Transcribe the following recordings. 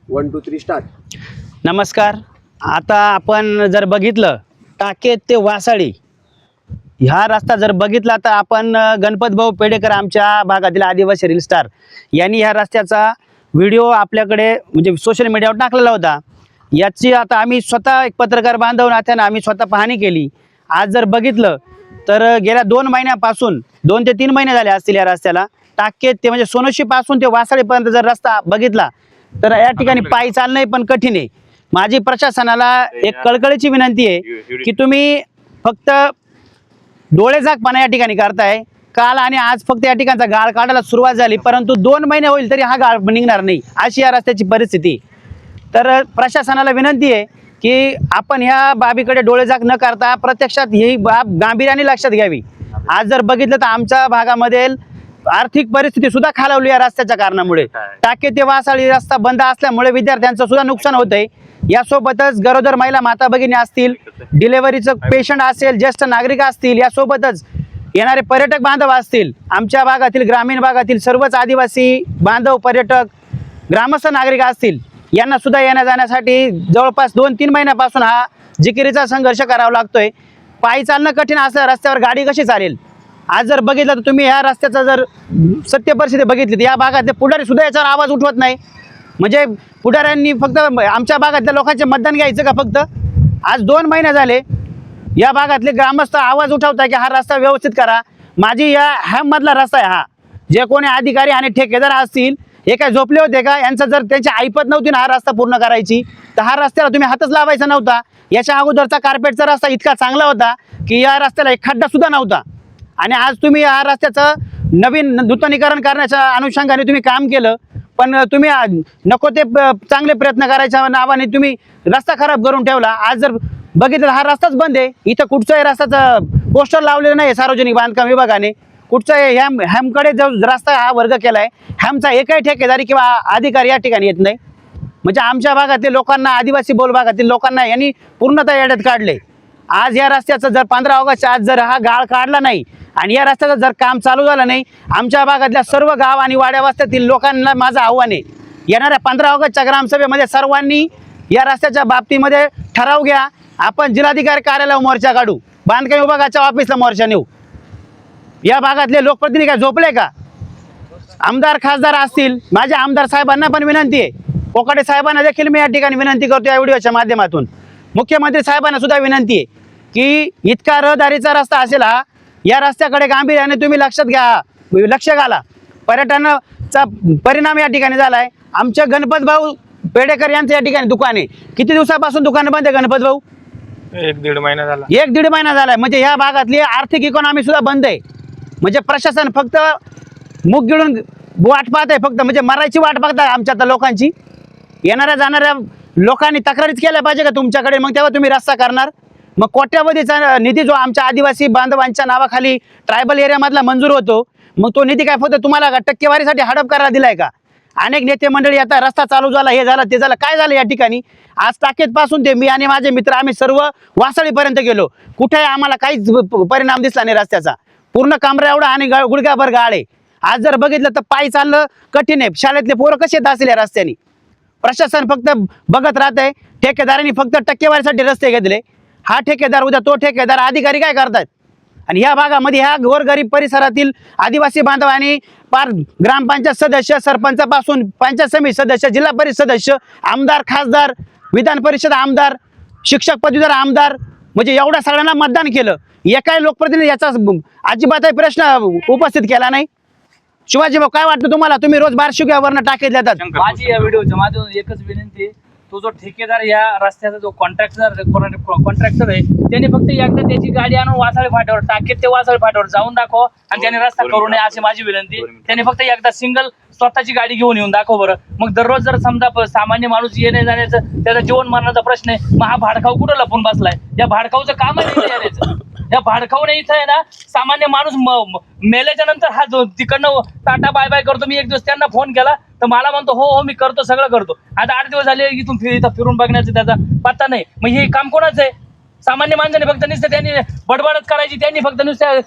1 2 3 start. नमस्कार. आता आपण जर बघितलं टाके ते वासाळी ह्या रस्ता जर बघितला तर आपण गणपत भाऊ पेडेकर आमच्या भागातील आदिवासी रील स्टार यांनी ह्या रस्त्याचा व्हिडिओ आपल्याकडे म्हणजे सोशल मीडियावर टाकलेला होता. याची आता आम्ही स्वतः एक पत्रकार बांधव नात्यानं आम्ही स्वतः पाहणी केली. आज जर बघितलं तर गेल्या 2 महिन्यापासून 2 ते 3 महिने झाले असतील या रस्त्याला. टाके ते म्हणजे सोनोशीपासून ते वासाळीपर्यंत जर रस्ता बघितला तर या ठिकाणी पायी चालणं पण कठीण आहे. माझी प्रशासनाला एक कळकळीची विनंती आहे की तुम्ही फक्त डोळेझाकपणा या ठिकाणी करताय. काल आणि आज फक्त या ठिकाणचा गाळ काढायला सुरुवात झाली, परंतु 2 महिने होईल तरी हा गाळ निघणार नाही, अशी या रस्त्याची परिस्थिती. तर प्रशासनाला विनंती आहे की आपण ह्या बाबीकडे डोळेझाक न करता प्रत्यक्षात ही बाब गांभीर्याने लक्षात घ्यावी. आज जर बघितलं तर आमच्या भागामध्ये आर्थिक परिस्थिती सुद्धा खालावली या रस्त्याच्या कारणामुळे. टाके ते वासाळी रस्ता बंद असल्यामुळे विद्यार्थ्यांचं सुद्धा नुकसान होतंय. यासोबतच गरोदर महिला माता भगिनी असतील, डिलेव्हरीचं पेशंट असेल, ज्येष्ठ नागरिक असतील, यासोबतच येणारे पर्यटक बांधव असतील, आमच्या भागातील ग्रामीण भागातील सर्वच आदिवासी बांधव पर्यटक ग्रामस्थ नागरिक असतील, यांना सुद्धा येण्या जाण्यासाठी जवळपास 2-3 महिन्यापासून हा जिकिरीचा संघर्ष करावा लागतोय. पायी चालणं कठीण असल्या रस्त्यावर गाडी कशी चालेल. आज जर बघितलं तर तुम्ही ह्या रस्त्याचा जर सत्य परिस्थिती बघितली तर या भागातले पुढारी सुद्धा याच्यावर आवाज उठवत नाही. म्हणजे पुढाऱ्यांनी फक्त आमच्या भागातल्या लोकांचे मतदान घ्यायचं का फक्त. आज 2 महिने झाले या भागातले ग्रामस्थ आवाज उठवताय की हा रस्ता व्यवस्थित करा. माझी या हॅममधला रस्ता आहे हा. जे कोणी अधिकारी आणि ठेकेदार असतील हे काय झोपले होते का. यांचं जर त्यांची ऐपत नव्हती ना हा रस्ता पूर्ण करायची तर हा रस्त्याला तुम्ही हातच लावायचा नव्हता. याच्या अगोदरचा कार्पेटचा रस्ता इतका चांगला होता की या रस्त्याला एक खड्डा सुद्धा नव्हता. आणि आज तुम्ही या रस्त्याचं नवीन नूतनीकरण करण्याच्या अनुषंगाने तुम्ही काम केलं, पण तुम्ही नको ते चांगले प्रयत्न करायच्या नावाने तुम्ही रस्ता खराब करून ठेवला. आज जर बघितलं हा रस्ताच बंद आहे. इथं कुठचंही रस्त्याचं पोस्टर लावलेलं नाही सार्वजनिक बांधकाम विभागाने. कुठचाही हॅमकडे जो रस्ता हा वर्ग केला आहे, हॅमचा एकही ठेकेदारी किंवा अधिकारी या ठिकाणी येत नाही. म्हणजे आमच्या भागातील लोकांना, आदिवासी बहुल भागातील लोकांना यांनी पूर्णतः येड्यात काढले. आज या रस्त्याचं जर 15 ऑगस्ट आज जर हा गाळ काढला नाही आणि या रस्त्याचं जर काम चालू झालं नाही, आमच्या भागातल्या सर्व गाव आणि वाड्या वस्त्यातील लोकांना माझं आव्हान आहे, येणाऱ्या 15 ऑगस्टच्या ग्रामसभेमध्ये सर्वांनी या रस्त्याच्या बाबतीमध्ये ठराव घ्या. आपण जिल्हाधिकारी कार्यालयावर मोर्चा काढू, बांधकाम विभागाच्या ऑफिसला मोर्चा नेऊ. या भागातले लोकप्रतिनिधी काय झोपले का. आमदार खासदार असतील, माझ्या आमदार साहेबांना पण विनंती आहे, कोकाटे साहेबांना देखील मी या ठिकाणी विनंती करतो या व्हिडिओच्या माध्यमातून. मुख्यमंत्री साहेबांना सुद्धा विनंती आहे की इतका रहदारीचा रस्ता असेल हा, या रस्त्याकडे गांभीर्याने तुम्ही लक्षात घ्या, लक्ष घाला. पर्यटनाचा परिणाम या ठिकाणी झाला आहे. आमच्या गणपत भाऊ पेडेकर यांचं या ठिकाणी दुकान आहे. किती दिवसापासून दुकान बंद आहे गणपत भाऊ. 1-1.5 महिना झाला. 1-1.5 महिना झालाय. म्हणजे ह्या भागातली आर्थिक इकॉनॉमी सुद्धा बंद आहे. म्हणजे प्रशासन फक्त मुख गिळून वाट पाहत आहे, फक्त म्हणजे मरायची वाट बघताय आमच्या आता लोकांची. येणाऱ्या जाणाऱ्या लोकांनी तक्रारीच केल्या पाहिजे का तुमच्याकडे, मग तेव्हा तुम्ही रस्ता करणार. मग कोट्यावधीचा निधी जो आमच्या आदिवासी बांधवांच्या नावाखाली ट्रायबल एरियामधला मंजूर होतो, मग तो निधी काय फक्त तुम्हाला टक्केवारीसाठी हडप करायला दिलाय का. अनेक नेते मंडळी आता रस्ता चालू झाला, हे झालं ते झालं, काय झालं या ठिकाणी. आज टाकेतपासून ते मी आणि माझे मित्र आम्ही सर्व वासाळीपर्यंत गेलो, कुठेही आम्हाला काहीच परिणाम दिसला नाही रस्त्याचा. पूर्ण कमरा एवढा आणि गुडघ्याभर गाळ आहे. आज जर बघितलं तर पायी चाललं कठीण आहे. शाळेतले पोरं कसे येत असेल या रस्त्याने. प्रशासन फक्त बघत राहतंय. ठेकेदारांनी फक्त टक्केवारीसाठी रस्ते घेतले. हा ठेकेदार उद्या तो ठेकेदार, अधिकारी काय करतात. आणि ह्या भागामध्ये ह्या गोरगरीब परिसरातील आदिवासी बांधवांनी पार ग्रामपंचायत सदस्य, सरपंचापासून पंचायत समिती सदस्य, जिल्हा परिषद सदस्य, आमदार, खासदार, विधान परिषद आमदार, शिक्षक पदवीधर आमदार, म्हणजे एवढ्या सगळ्यांना मतदान केलं. एकाही लोकप्रतिनिधी याचा अजिबातही प्रश्न उपस्थित केला नाही. शिवाजी भाऊ काय वाटतं तुम्हाला. तुम्ही रोज बारशिक्यावरनं टाकेत देतात. माझी या व्हिडिओच्या माध्यमातून एकच विनंती आहे, तो जो ठेकेदार या रस्त्याचा जो कॉन्ट्रॅक्टर आहे त्याने फक्त एकदा त्याची गाडी आणून वासाळी फाट्यावर टाकेत ते वासाळी फाट्यावर जाऊन दाखव आणि त्याने रस्ता करू नये अशी माझी विनंती. त्याने फक्त एकदा सिंगल स्वतःची गाडी घेऊन येऊन दाखव बरं. मग दररोज जर समजा सामान्य माणूस येणे जाण्याचं त्याचा जीवन मरणाचा प्रश्न आहे, मग हा भाडखाऊ कुठं लपून बसलाय. या भाडखाऊचं काम आहे. या भाडखाऊने इथं आहे ना सामान्य माणूस मेल्याच्या नंतर हा जो तिकडनं टाटा बाय बाय करतो. मी एक दिवस त्यांना फोन केला तर मला म्हणतो हो मी करतो, सगळं करतो. आता 8 दिवस झाले इथून फिरून बघण्याचं त्याचा पत्ता नाही. मग हे काम कोणाचं आहे. सामान्य माणसाने फक्त नुसतं त्यांनी बडबडच करायची, त्यांनी फक्त नुसतं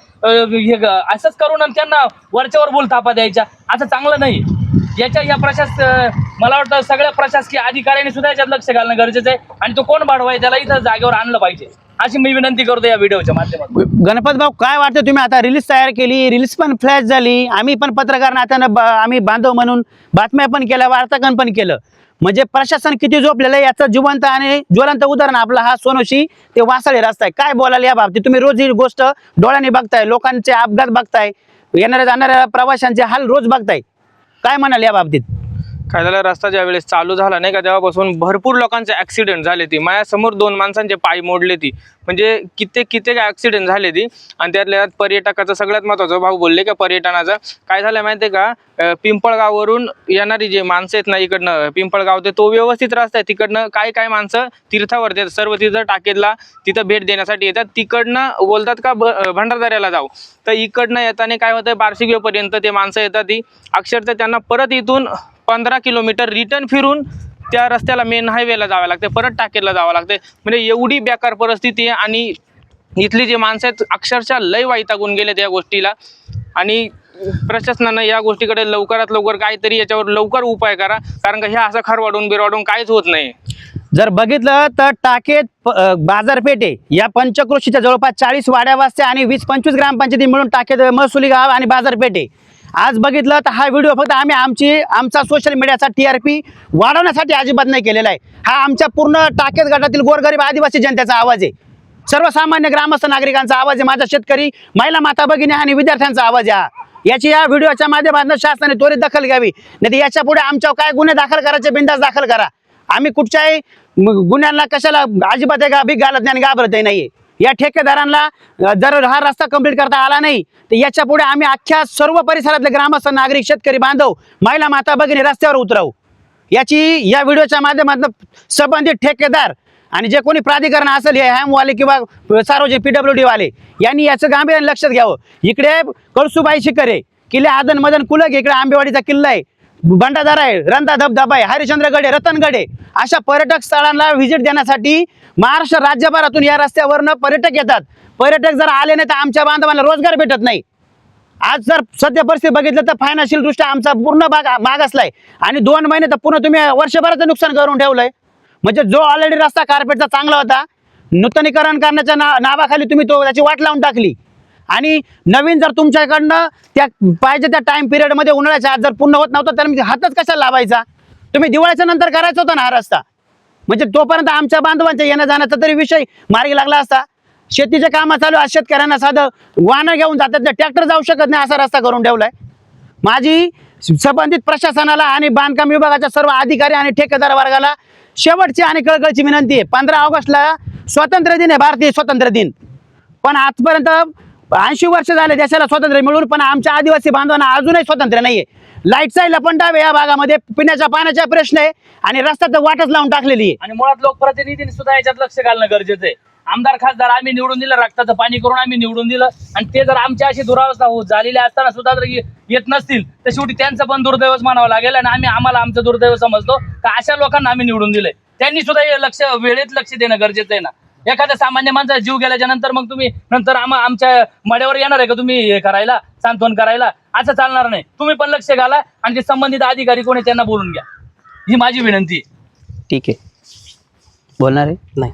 असंच करून त्यांना वरच्यावर बोल थापा द्यायच्या. असं चांगलं नाही. याच्या या मला वाटतं सगळ्या प्रशासकीय अधिकाऱ्यांनी सुद्धा याच्यात लक्ष घालणं गरजेचं आहे आणि तो कोण भाडवाय त्याला इथं जागेवर आणलं पाहिजे अशी मी विनंती करतो या व्हिडिओच्या माध्यमातून. गणपत भाऊ काय वाटतं तुम्ही आता रिलीज तयार केली, रिलीज पण फ्लॅश झाली, आम्ही पण पत्रकार नात्यानं आम्ही बांधव म्हणून बातम्या पण केल्या, वार्तांकन पण केलं, म्हणजे प्रशासन किती झोपलेलं आहे याचं जिवंत आणि ज्वलंत उदाहरण आपला हा सोनोशी ते वासाळी रस्ता आहे. काय बोलायला या बाबतीत? तुम्ही रोज ही गोष्ट डोळ्यांनी बघताय, लोकांचे अपघात बघताय, येणाऱ्या जाणाऱ्या प्रवाशांचे हाल रोज बघताय, काय म्हणाल या बाबतीत? काय झालं, रस्ता ज्या वेळेस चालू झाला नाही का तेव्हापासून भरपूर लोकांचे ऍक्सिडेंट झाले. ती माझ्यासमोर 2 माणसांचे पाय मोडले ती, म्हणजे कित्येक ऍक्सिडेंट झाले ती. आणि त्यातल्या पर्यटकाचं सगळ्यात महत्त्वाचं भाऊ बोलले का पर्यटनाचं काय झालं माहिती आहे का, पिंपळगाववरून येणारी जे माणसं आहेत ना इकडनं पिंपळगाव ते तो व्यवस्थित रस्ता आहे, तिकडनं काय माणसं तीर्थावरती येतात, सर्व तिथं टाकेदला तिथं भेट देण्यासाठी येतात, तिकडनं बोलतात का भंडारदऱ्याला जाऊ, तर इकडनं येताना काय होतं बार्शिगेपर्यंत ते माणसं येतात, ती अक्षरशः त्यांना परत इथून 15 किलोमीटर रिटर्न फिरून त्या रस्त्याला मेन हायवेला जावं लागते, परत टाकेदला जावं लागते. म्हणजे एवढी बेकार परिस्थिती आहे आणि इथली जी माणसं आहेत अक्षरशः लय वैतागून गेले त्या गोष्टीला. आणि प्रशासनानं या गोष्टीकडे लवकरात लवकर काहीतरी याच्यावर लवकर उपाय करा, कारण का ह्या असं खरवाडून बिरवाडून काहीच होत नाही. जर बघितलं तर टाकेद बाजारपेठे या पंचक्रोशीच्या जवळपास 40 वाड्या वस्त्या आणि 20-25 ग्रामपंचायती मिळून टाकेद महसुली गाव आणि बाजारपेठे. आज बघितलं तर हा व्हिडिओ फक्त आमचा सोशल मीडियाचा TRP वाढवण्यासाठी अजिबात नाही केलेला आहे. हा आमच्या पूर्ण टाकेद गटातील गोरगरीब आदिवासी जनतेचा आवाज आहे, सर्वसामान्य ग्रामस्थ नागरिकांचा आवाज आहे, माझा शेतकरी महिला माता भगिनी आणि विद्यार्थ्यांचा आवाज आहे. याची या व्हिडिओच्या माध्यमातून शासनाने त्वरित दखल घ्यावी, नाही याच्या पुढे आमच्यावर काय गुन्हे दाखल करायचे बिनधास्त दाखल करा. आम्ही कुठच्याही गुन्ह्यांना कशाला अजिबात भीक घालत नाही आणि घाबरतही नाहीये. या ठेकेदारांना जर हा रस्ता कंप्लीट करता आला नाही तर याच्या पुढे आम्ही अख्ख्या सर्व परिसरातले ग्रामस्थ नागरिक शेतकरी बांधव महिला माता भगिनी रस्त्यावर उतरवू. याची या व्हिडिओच्या माध्यमातून संबंधित ठेकेदार आणि जे कोणी प्राधिकरण असेल हे हॅमवाले किंवा सार्वजनिक PWD वाले यांनी याचं गांभीर्याने लक्षात घ्यावं. इकडे कळसुबाई शिखरे, किल्ले आदन मदन कुलक, इकडे आंबेवाडीचा किल्ला आहे, भंडारदरा आहे, रंधा धबधबा आहे, हरिश्चंद्रगड आहे, रतनगड आहे, अशा पर्यटक स्थळांना व्हिजिट देण्यासाठी महाराष्ट्र राज्यभरातून या रस्त्यावरनं पर्यटक येतात. पर्यटक जर आले नाही तर आमच्या बांधवांना रोजगार भेटत नाही. आज जर सध्या परिस्थिती बघितलं तर फायनान्शियल दृष्ट्या आमचा पूर्ण भाग मागासलाय आणि 2 महिने तर पूर्ण तुम्ही वर्षभराचं नुकसान करून ठेवलंय. म्हणजे जो ऑलरेडी रस्ता कार्पेटचा चांगला होता, नूतनीकरण करण्याच्या नावाखाली तुम्ही त्याची वाट लावून टाकली. आणि नवीन जर तुमच्याकडनं त्या पाहिजे त्या टाइम पिरियडमध्ये उन्हाळ्याच्या आत जर पूर्ण होत नव्हतं तर हातच कशाला लावायचा? तुम्ही दिवाळीच्या नंतर करायचा होता ना हा रस्ता, म्हणजे तोपर्यंत आमच्या बांधवांच्या येण्या जाण्याचा तरी विषय मार्गी लागला असता. शेतीचे कामं चालू आज शेतकऱ्यांना साधं वाहनं घेऊन जातात, ट्रॅक्टर जाऊ शकत नाही असा रस्ता करून ठेवलाय. माझी संबंधित प्रशासनाला आणि बांधकाम विभागाच्या सर्व अधिकारी आणि ठेकेदार वर्गाला शेवटची आणि कळकळीची विनंती आहे. 15 ऑगस्टला स्वातंत्र्य दिन आहे, भारतीय स्वातंत्र्य दिन, पण आजपर्यंत 80 वर्ष झाले देशाला स्वातंत्र्य मिळून, पण आमच्या आदिवासी बांधवांना अजूनही स्वातंत्र्य नाहीये. लाईटचाही लपंडाव आहे या भागामध्ये, पिण्याच्या पाण्याचा प्रश्न आहे आणि रस्त्यात वाटच लावून टाकलेली आहे. आणि मुळात लोकप्रतिनिधींनी सुद्धा याच्यात लक्ष घालणं गरजेचं आहे. आमदार खासदार आम्ही निवडून दिलं, रक्ताचं पाणी करून आम्ही निवडून दिलं, आणि ते जर आमच्या अशी दुरावस्था झालेली असताना सुद्धा जर येत नसतील तर शेवटी त्यांचं पण दुर्दैवच मानावं लागेल. आणि आम्हाला आमचं दुर्दैव समजतो का अशा लोकांना आम्ही निवडून दिलंय. त्यांनी सुद्धा हे वेळेत लक्ष देणं गरजेचं आहे ना. एखाद्या सामान्य माणसाचा जीव गेल्याच्या नंतर मग तुम्ही नंतर आमच्या मड्यावर येणार आहे का तुम्ही हे करायला, सांत्वन करायला? असं चालणार नाही. तुम्ही पण लक्ष घाला आणि जे संबंधित अधिकारी कोणी त्यांना बोलून घ्या, ही माझी विनंती आहे. ठीक आहे, बोलणार आहे नाही.